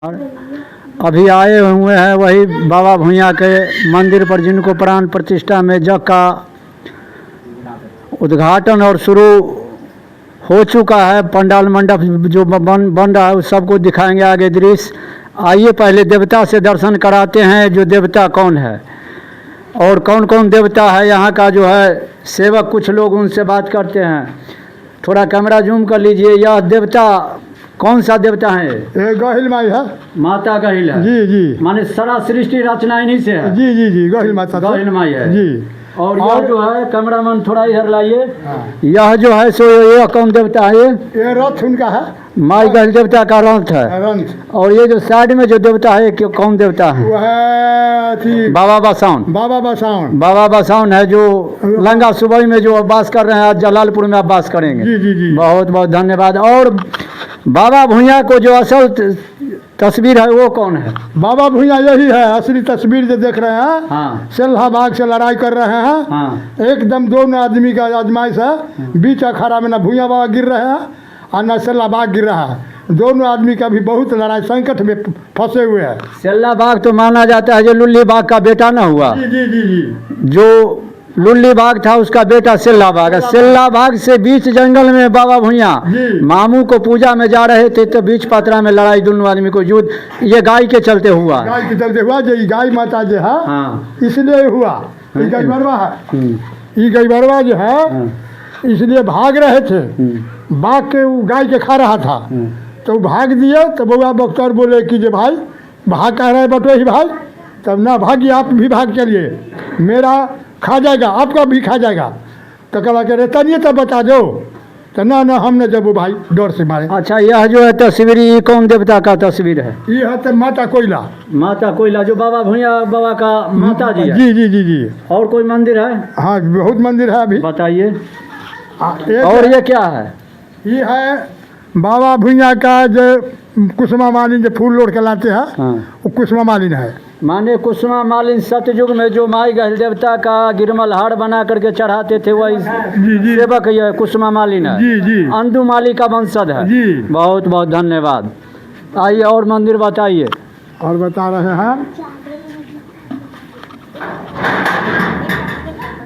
अभी आए हुए हैं वही बाबा भूइयाँ के मंदिर पर, जिनको प्राण प्रतिष्ठा में जग का उद्घाटन और शुरू हो चुका है। पंडाल मंडप जो बन रहा है उस सबको दिखाएंगे आगे दृश्य। आइए पहले देवता से दर्शन कराते हैं, जो देवता कौन है और कौन कौन देवता है यहाँ का, जो है सेवक कुछ लोग, उनसे बात करते हैं। थोड़ा कैमरा जूम कर लीजिए। यह देवता कौन सा देवता है? ये गहिल माई है। माता गहिल है। जी जी। माने सारा सृष्टि रचना इन्हीं से है। जी जी जी, गहिल माता गहिल माई है जी। और यह जो है कैमरामैन थोड़ा इधर लाइए। यह जो है सो ये कौन देवता है? ये रथ उनका है, माई गहिल देवता का रथ है। रथ। और ये जो साइड में जो देवता है कि कौन देवता है? वो है बाबा बसाउन। बाबा बसाउन। बाबा बसाउन है जो लंगा सुबह में जो वास कर रहे हैं, आज जलालपुर में आप वास करेंगे। जी जी जी। बहुत बहुत धन्यवाद। और बाबा भूइयाँ को जो असल तस्वीर है वो कौन है? बाबा भूइयाँ यही है असली तस्वीर जो देख रहे हैं। हाँ। सेल्हा बाग से लड़ाई कर रहे हैं। हाँ। एकदम दोनों आदमी का आजमाइश है। बीच अखाड़ा में ना भूइयाँ बाबा गिर रहे हैं और ना सेल्हा बाग गिर रहा है। दोनों आदमी का भी बहुत लड़ाई संकट में फंसे हुए हैं। सेल्ला बाग तो माना जाता है जो लुल्ली बाग का बेटा ना हुआ। जी जी जी जी। जो लुल्ली बाग था उसका बेटा सेल्ला बाग है। सेल्ला बाग से बीच जंगल में बाबा भूइयाँ मामू को पूजा में जा रहे थे तो बीच पतरा में लड़ाई, दोनों आदमी को युद्ध, ये गाय के चलते हुआ। गाय के चलते हुआ जो गाय माता जो है। हाँ। इसलिए हुआ। ये गईबरवा है। ये गईबरवा जो है इसलिए भाग रहे थे। बाघ के वो गाय के खा रहा था तो भाग दिए। तो बउआ बख्तर बोले कि जे भाई भाग कह रहे बटो ही भाई, तब ना भागिए, आप भी भाग चलिए, मेरा खा जाएगा आपका भी खा जाएगा। तो कहा कह रहे तनिए तब बता दो। तो ना ना हम न जब भाई डर से मारे। अच्छा, यह जो है तस्वीर ये कौन देवता का तस्वीर है? ये है तो माता कोयला। माता कोयला जो बाबा भूइयाँ बाबा का माता जी है। जी जी जी जी। और कोई मंदिर है? हाँ बहुत मंदिर है अभी। बताइए। एक और ये क्या है? ये है बाबा भूइयाँ का जो कुसुमा मालिन जो फूल लोड के लाते हैं। हाँ। वो कुसुमा मालिन है। माने कुसुमा मालिन सतयुग में जो माई गहिल देवता का गिरमल हार बना करके चढ़ाते थे वही सेवक ये कुसुमा मालिन है। जी जी। अंदू माली का वंशज है। जी। बहुत बहुत धन्यवाद। आइए और मंदिर बताइए। और बता रहे हैं।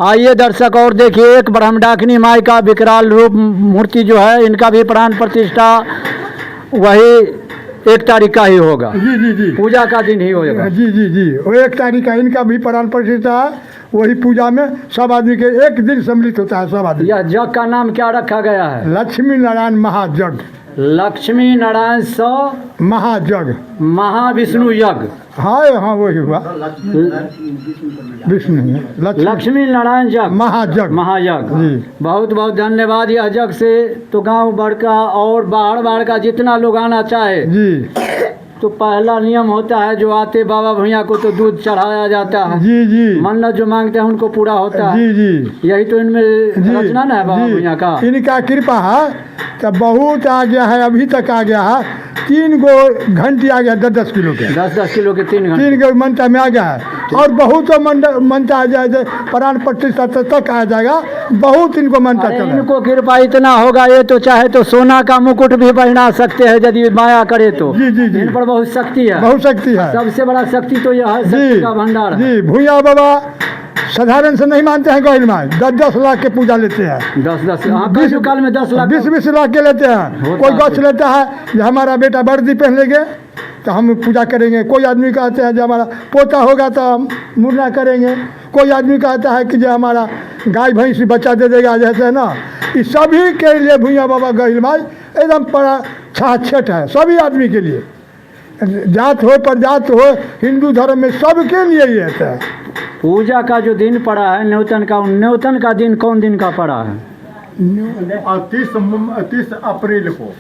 आइए दर्शक और देखिए, एक ब्रह्मडाकिनी माई का विकराल रूप मूर्ति जो है, इनका भी प्राण प्रतिष्ठा वही 1 तारीख का ही होगा। जी जी जी। पूजा का दिन ही होगा। जी जी जी। वो 1 तारीख का इनका भी प्राण प्रतिष्ठा है। वही पूजा में सब आदमी के एक दिन सम्मिलित होता है सब आदमी। यह जग का नाम क्या रखा गया है? लक्ष्मी नारायण महाजग। लक्ष्मी नारायण सौ महाजग। महाविष्णु यज्ञ। हाँ हाँ वही हुआ। विष्णु लक्ष्मी नारायण यज्ञ महाजग। महायज्ञ। जी। बहुत बहुत धन्यवाद। यह यज्ञ से तो गांव भर का और बाहर बाहर का जितना लोग आना चाहे जी। तो पहला नियम होता है जो आते बाबा भूइयाँ को तो दूध चढ़ाया जाता है। जी जी। मन्नत जो मांगते हैं उनको पूरा होता है। जी जी। यही तो इनमें रचना ना है बाबा भूइयाँ का। इनका कृपा है तो बहुत आ गया है, अभी तक आ गया है। 3 गो घंटी आ गया 10-10 किलो के। 10-10 किलो के 3 घंटे। 3 गो मनता में आ गया है। और बहुत मनता आ जाए प्राण प्रतिष्ठा तक आ जाएगा। बहुत इनको मनता चल रहा है। इनको कृपा इतना होगा, ये तो चाहे तो सोना का मुकुट भी पहना सकते हैं यदि माया करे तो। जी जी जी। इन पर बहुत शक्ति है। बहुत शक्ति है। सबसे बड़ा शक्ति तो यह है, शक्ति का भंडार है। जी। भूइयाँ बाबा साधारण से नहीं मानते हैं। गहिल माई 10-10 लाख के पूजा लेते हैं। 10-10 कल काल में 10 लाख 20-20 लाख के लेते हैं। कोई गछ लेता है जो हमारा बेटा वर्दी पहन लेंगे तो हम पूजा करेंगे। कोई आदमी कहते हैं जो हमारा पोता होगा तो हम मुन्ना करेंगे। कोई आदमी कहता है कि जो हमारा गाय भैंस बच्चा दे देगा, जैसे है ना। इस सभी के लिए भूइयाँ बाबा गहिल माई एकदम बड़ा छाछठ है सभी आदमी के लिए। जात हो प्रजात हो, हिंदू धर्म में सबके लिए ये है। पूजा का जो दिन पड़ा है न्योतन का दिन कौन दिन का पड़ा है? 30 अप्रैल को।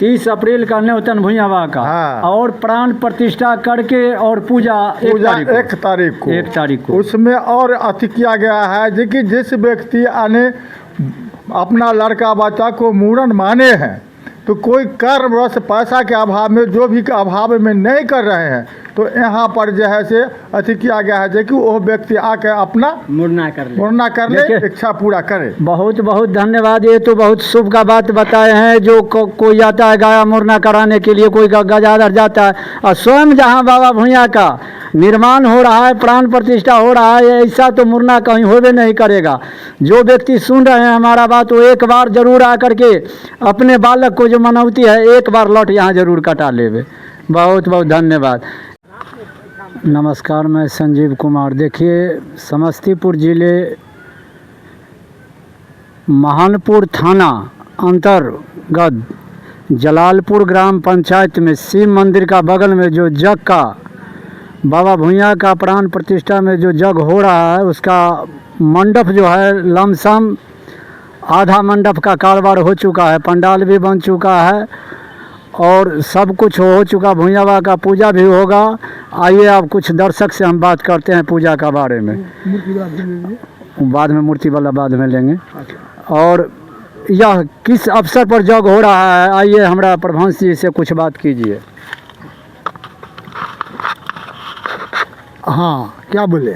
30 अप्रैल का न्योतन भूइयाँ बाबा का। हाँ। और प्राण प्रतिष्ठा करके और पूजा 1 तारीख को। 1 तारीख को। उसमें और अति किया गया है जो कि जिस व्यक्ति आने अपना लड़का बच्चा को मूड़न माने हैं तो कोई कर्मवश पैसा के अभाव में जो भी अभाव में नहीं कर रहे हैं तो यहाँ पर जो है से अथी किया गया है जो कि वो व्यक्ति आके अपना मुड़ना कर ले ले इच्छा पूरा करे। बहुत बहुत धन्यवाद। ये तो बहुत शुभ का बात बताए हैं। जो कोई आता है गाया मुड़ना कराने के लिए, कोई गजाधर जाता है और स्वयं जहाँ बाबा भुइयाँ का निर्माण हो रहा है, प्राण प्रतिष्ठा हो रहा है, ऐसा तो मुड़ना कहीं होबे नहीं करेगा। जो व्यक्ति सुन रहे हैं हमारा बात, वो एक बार जरूर आकर के अपने बालक को जो मनौती है एक बार लौट यहाँ जरूर कटा लेवे। बहुत बहुत धन्यवाद। नमस्कार, मैं संजीव कुमार। देखिए, समस्तीपुर ज़िले महानपुर थाना अंतर्गत जलालपुर ग्राम पंचायत में शिव मंदिर का बगल में जो जग का बाबा भुइयाँ का प्राण प्रतिष्ठा में जो जग हो रहा है, उसका मंडप जो है लमसम आधा मंडप का कारोबार हो चुका है, पंडाल भी बन चुका है और सब कुछ हो चुका। भुइयाँ बाबा का पूजा भी होगा। आइए आप कुछ दर्शक से हम बात करते हैं पूजा का बारे में। बाद में मूर्ति वाला बाद में लेंगे। और यह किस अवसर पर जग हो रहा है, आइए हमारा प्रधान जी से कुछ बात कीजिए। हाँ, क्या बोले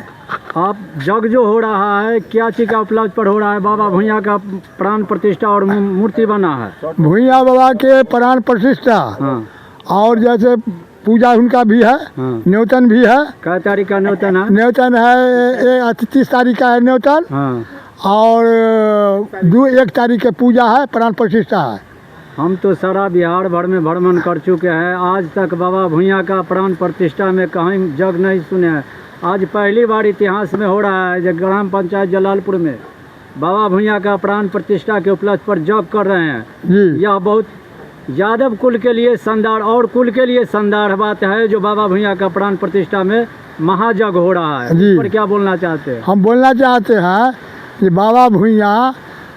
आप? जग जो हो रहा है क्या चीज़ का उपलब्ध पर हो रहा है? बाबा भुइयाँ का प्राण प्रतिष्ठा और मूर्ति बना है। भुइयाँ बाबा के प्राण प्रतिष्ठा, हाँ, और जैसे पूजा उनका भी है, हाँ। न्योतन भी है। क्या तारीख का न्योतन है? न्योतन है 30 तारीख का है न्योतन, हाँ। और 1 तारीख के पूजा है, प्राण प्रतिष्ठा है। हम तो सारा बिहार भर में भ्रमण कर चुके हैं, आज तक बाबा भुइयाँ का प्राण प्रतिष्ठा में कहीं जग नहीं सुने हैं। आज पहली बार इतिहास में हो रहा है जब ग्राम पंचायत जलालपुर में बाबा भुइयाँ का प्राण प्रतिष्ठा के उपलक्ष्य पर जग कर रहे हैं जी। यह बहुत यादव कुल के लिए शानदार और कुल के लिए शानदार बात है जो बाबा भुइयाँ का प्राण प्रतिष्ठा में महाजग हो रहा है। जी। इस पर क्या बोलना चाहते हैं? हम बोलना चाहते हैं कि बाबा भुइयाँ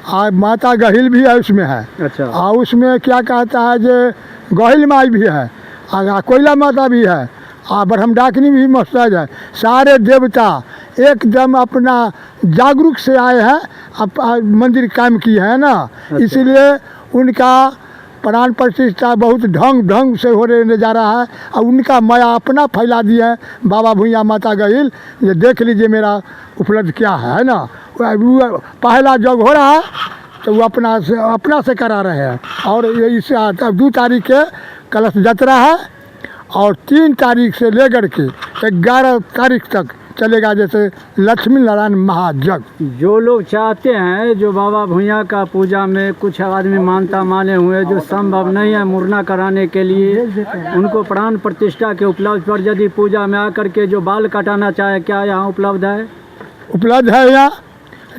और माता गहिल भी है उसमें है। अच्छा। और उसमें क्या कहता है जो गहिल माई भी है, और कोयला माता भी है, और ब्रह्म डाकिनी भी मस्तज है। सारे देवता एकदम अपना जागरूक से आए हैं, अब मंदिर कायम की है ना। अच्छा। इसलिए उनका प्राण प्रतिष्ठा बहुत ढंग से हो रहे जा रहा है, और उनका माया अपना फैला दिया है बाबा भुइयाँ माता गहिल। ये देख लीजिए मेरा उपलब्ध क्या है ना। वो पहला जग हो रहा है तो वो अपना से करा रहे हैं। और ये इस 2 तारीख के कलश यात्रा है, और 3 तारीख से लेकर के 11 तारीख तक चलेगा जैसे लक्ष्मी नारायण महाजग। जो लोग चाहते हैं, जो बाबा भुइयाँ का पूजा में कुछ आदमी मानता माने हुए जो संभव नहीं है मुड़ना कराने के लिए, उनको प्राण प्रतिष्ठा के उपलब्ध पर यदि पूजा में आकर के जो बाल कटाना चाहे, क्या यहाँ उपलब्ध है? उपलब्ध है यहाँ।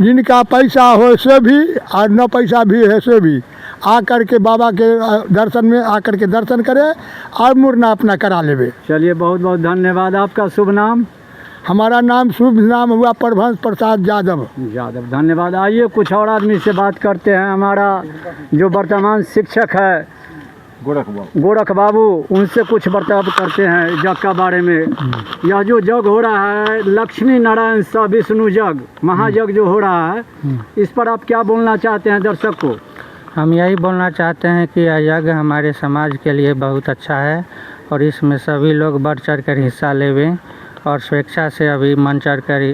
जिनका पैसा हो से भी और न पैसा भी है से भी आकर के बाबा के दर्शन में आकर के दर्शन करे और मुड़ना अपना करा लेवे। चलिए, बहुत बहुत धन्यवाद। आपका शुभ नाम? हमारा नाम शुभ नाम हुआ प्रभंस प्रसाद यादव। धन्यवाद। आइए कुछ और आदमी से बात करते हैं। हमारा जो वर्तमान शिक्षक है गोरख बाबू, उनसे कुछ बर्ताव करते हैं जग का बारे में। यह जो जग हो रहा है लक्ष्मी नारायण स विष्णु जग, महाजग जो हो रहा है, इस पर आप क्या बोलना चाहते हैं दर्शक को? हम यही बोलना चाहते हैं कि यह यज्ञ हमारे समाज के लिए बहुत अच्छा है और इसमें सभी लोग बढ़ चढ़ कर हिस्सा लेवें और स्वेच्छा से अभी मन चढ़ कर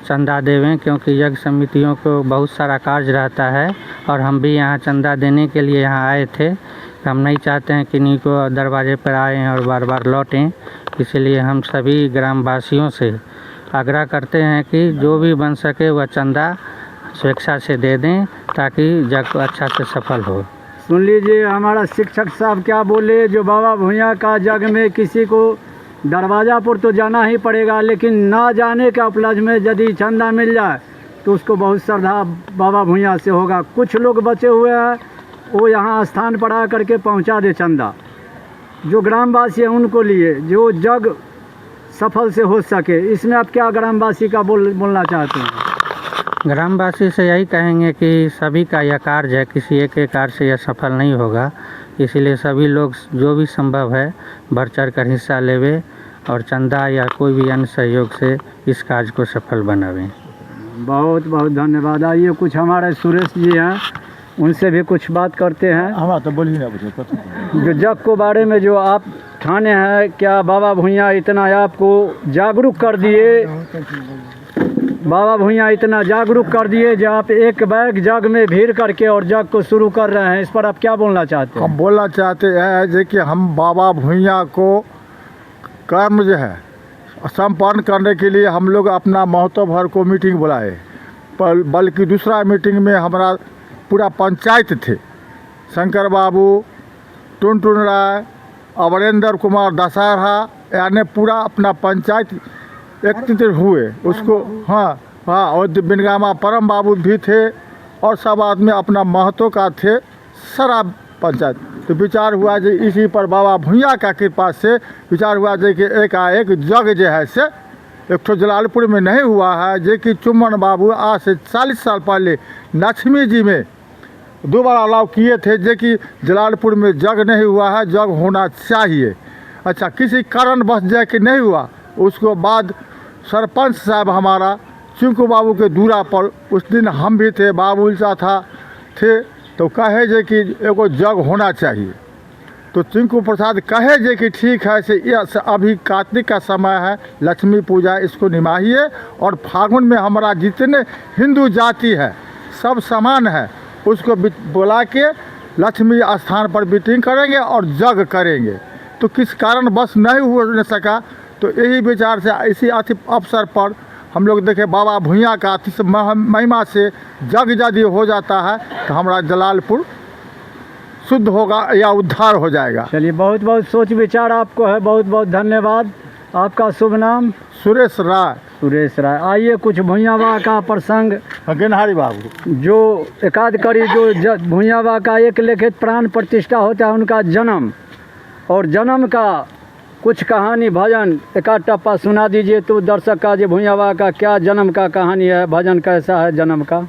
चंदा देवें, क्योंकि यज्ञ समितियों को बहुत सारा कार्य रहता है और हम भी यहाँ चंदा देने के लिए यहाँ आए थे। हम नहीं चाहते हैं कि इन्हीं को दरवाजे पर आएँ और बार बार लौटें, इसलिए हम सभी ग्रामवासियों से आग्रह करते हैं कि जो भी बन सके वह चंदा स्वेच्छा से दे दें ताकि जग अच्छा से सफल हो। सुन लीजिए हमारा शिक्षक साहब क्या बोले। जो बाबा भुइयाँ का जग में किसी को दरवाजा पर तो जाना ही पड़ेगा, लेकिन ना जाने का उपलक्ष्य में यदि चंदा मिल जाए तो उसको बहुत श्रद्धा बाबा भुइयाँ से होगा। कुछ लोग बचे हुए हैं, वो यहाँ स्थान पर आ करके पहुँचा दे चंदा। जो ग्रामवासी हैं उनको लिए जो जग सफल से हो सके। इसमें आप क्या ग्रामवासी का बोलना चाहते हैं? ग्रामवासी से यही कहेंगे कि सभी का यह कार्य है, किसी एक के कार्य से यह सफल नहीं होगा, इसीलिए सभी लोग जो भी संभव है बढ़ चढ़ कर हिस्सा लेवे और चंदा या कोई भी अन्य सहयोग से इस कार्य को सफल बनावें। बहुत बहुत धन्यवाद। आइए कुछ हमारे सुरेश जी हैं, उनसे भी कुछ बात करते हैं। हमारा तो बोलिए ना। जो जग को बारे में जो आप ठाने हैं, क्या बाबा भुइयाँ इतना आपको जागरूक कर दिए, बाबा भुइयाँ इतना जागरूक कर दिए जो आप एक बैग जग में भीड़ करके और जग को शुरू कर रहे हैं, इस पर आप क्या बोलना चाहते हैं? हम बोलना चाहते हैं जो कि हम बाबा भुइयाँ को कर्म जो है संपन्न करने के लिए हम लोग अपना महतो भर को मीटिंग बुलाए, बल्कि दूसरा मीटिंग में हमारा पूरा पंचायत थे, शंकर बाबू, टुनटुन राय, अमरेंद्र कुमार दशहरा, यानी पूरा अपना पंचायत एकत्रित हुए उसको। हाँ, और बिनगामा परम बाबू भी थे और सब आदमी अपना महतो का थे, सारा पंचायत। तो विचार हुआ जो इसी पर बाबा भुइयाँ का कृपा से विचार हुआ जो कि एकाएक जग जो है से एक तो जलालपुर में नहीं हुआ है, जो कि चुम्बन बाबू आज से 40 साल पहले लक्ष्मी जी में 2 बार अलाउ किए थे, जो कि जलालपुर में जग नहीं हुआ है, जग होना चाहिए। अच्छा, किसी कारण बस जाए कि नहीं हुआ, उसको बाद सरपंच साहब हमारा चिंकू बाबू के दूरा पर उस दिन हम भी थे, बाबुल सा था थे, तो कहे जे कि एगो जग होना चाहिए। तो चिंकू प्रसाद कहे जे कि ठीक है से ये अभी कार्तिक का समय है, लक्ष्मी पूजा, इसको निभाइए, और फागुन में हमारा जितने हिंदू जाति है सब समान है, उसको बुला के लक्ष्मी स्थान पर मीटिंग करेंगे और जग करेंगे। तो किस कारण बस नहीं हो न सका, तो यही विचार से इसी अवसर पर हम लोग देखे बाबा भुइयाँ का महिमा से जग यदि हो जाता है तो हमारा जलालपुर शुद्ध होगा या उद्धार हो जाएगा। चलिए, बहुत बहुत सोच विचार आपको है, बहुत बहुत धन्यवाद। आपका शुभ नाम? सुरेश राय। सुरेश राय। आइए कुछ भुइयाँ बाबा का प्रसंग, गेनहारी बाबू जो एकाध करी जो भुइयाँ बाबा का एक लिखित प्राण प्रतिष्ठा होता है, उनका जन्म और जन्म का कुछ कहानी भजन एकाध टप्पा सुना दीजिए तो दर्शक का जो भुइयाँ बाबा का क्या जन्म का कहानी है, भजन कैसा है जन्म का।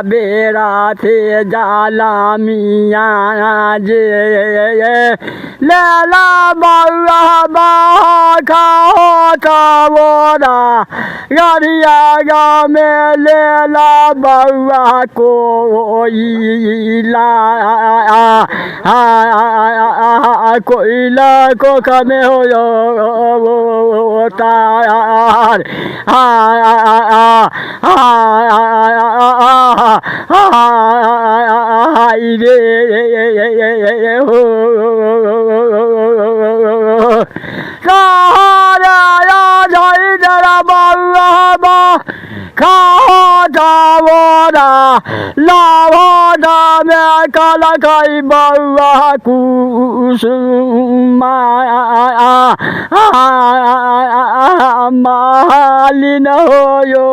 बेरा थे जाला मियाँ जे लैला बउआ बाखा होता बोरा गरिया गाँव में लेला बउआ कोयला कोयला को कमे हो तार रे हो लाभा में काला खाई बउआ कुसुमा मालिन हो यो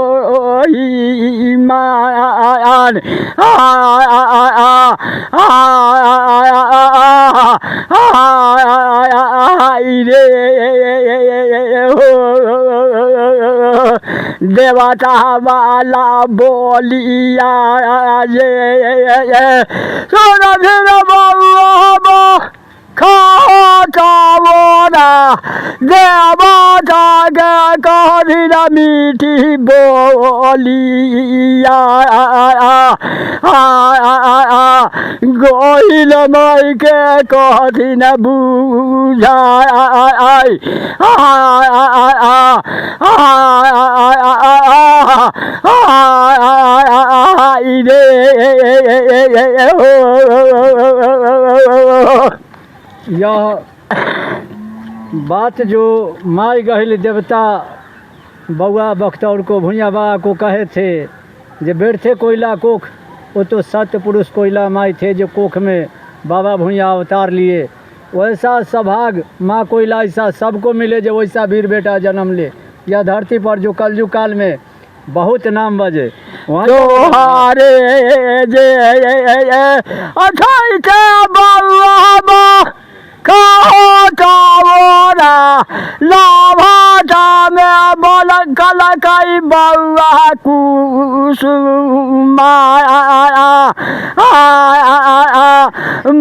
मान रे हो देवता वाला बोलिया ये सोना फिर बउआ खाता बोरा देवता के कभी न मीठी बोलिया गोइल माई के कभी न बुझा यह बात जो माई गहिल देवता बउआ बख्तौर को भुइयाँ बाबा को कहे थे जो बैठे कोयला कोख, वो तो सत्य पुरुष कोयला माई थे जो कोख में बाबा भुइयाँ अवतार लिए। वैसा सौभाग्य माँ कोयला ऐसा सबको मिले जो वैसा वीर बेटा जन्म ले, यह धरती पर जो कलयुग काल में बहुत नाम बजे। जोहारे जे अठाई के बउआ बोरा लाभाटा में बोल कल कई बउआ कुसुमा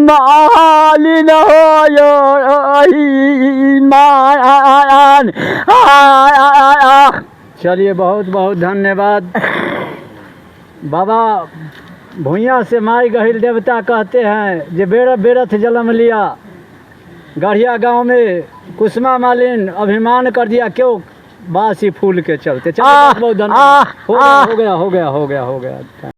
मालिन हो यो मान। चलिए, बहुत बहुत धन्यवाद। बाबा भुइयाँ से माई गहिल देवता कहते हैं जे बेरथ जन्म लिया गढ़िया गांव में कुसुमा मालिन अभिमान कर दिया क्यों बासी फूल के चलते। चलिए बहुत बहुत धन्यवाद। हो गया।